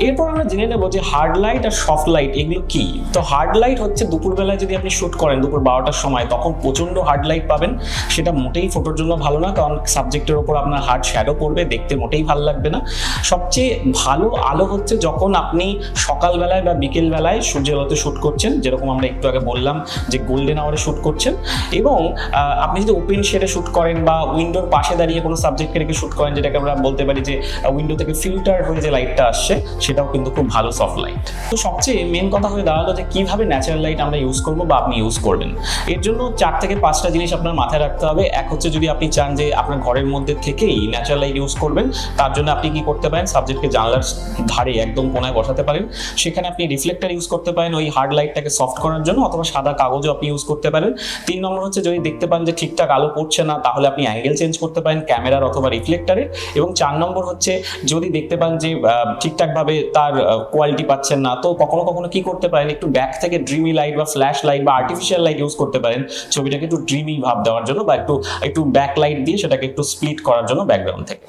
এরপর আমরা জেনে নেব যে হার্ড লাইট আর সফট লাইট এগুলো কি। তো হার্ড লাইট হচ্ছে দুপুরবেলায় যদি আপনি শ্যুট করেন দুপুর 12টার সময়, তখন প্রচন্ড হার্ড লাইট পাবেন, সেটা মোটেই ফটোর জন্য ভালো না, কারণ সাবজেক্টের ওপর আপনার হার্ড শ্যাডো পড়বে, দেখতে মোটেই ভালো লাগবে না। সবচেয়ে ভালো আলো হচ্ছে যখন আপনি সকালবেলায় বা বিকেলবেলায় সূর্যের আলোতে শ্যুট করছেন, যেরকম আমরা একটু আগে বললাম যে গোল্ডেন আওয়ারে শ্যুট করছেন, এবং আপনি যদি ওপেন শেডে শ্যুট করেন বা উইন্ডোর পাশে দাঁড়িয়ে কোনো সাবজেক্টকে রেখে শ্যুট করেন, যেটাকে আমরা বলতে পারি যে উইন্ডো থেকে ফিল্টার হয়ে যে লাইটটা আসছে, সেটাও কিন্তু খুব ভালো সফট লাইট। তো সবচেয়ে মেন কথা হয়ে দাঁড়ালো যে কিভাবে ন্যাচারাল লাইট আমরা ইউজ করবো বা আপনি ইউজ করবেন। এর জন্য 4 থেকে 5টা জিনিস আপনার মাথায় রাখতে হবে। এক হচ্ছে, যদি আপনি চান যে আপনার ঘরের মধ্যে থেকেই ন্যাচারাল লাইট ইউজ করবেন, তার জন্য আপনি কি করতে পারেন, সাবজেক্টকে জানলার ধারে একদম কোনায় বসাতে পারেন, সেখানে আপনি রিফ্লেক্টর ইউজ করতে পারেন ওই হার্ড লাইটটাকে সফট করার জন্য, অথবা সাদা কাগজও আপনি ইউজ করতে পারেন। 3 নম্বর হচ্ছে, যদি দেখতে পান যে ঠিকঠাক আলো পড়ছে না, তাহলে আপনি অ্যাঙ্গেল চেঞ্জ করতে পারেন ক্যামেরার অথবা রিফ্লেক্টরের। এবং 4 নম্বর হচ্ছে, যদি দেখতে পান যে ঠিকঠাকভাবে তার কোয়ালিটি পাচ্ছেন না, তো কখনো কখনো কি করতে পারেন, একটু ব্যাক থেকে ড্রিমি লাইট বা ফ্ল্যাশ লাইট বা আর্টিফিশিয়াল লাইট ইউজ করতে পারেন ছবিটাকে একটু ড্রিমি ভাব দেওয়ার জন্য, বা একটু ব্যাক লাইট দিয়ে সেটাকে একটু স্প্লিট করার জন্য ব্যাকগ্রাউন্ড থেকে।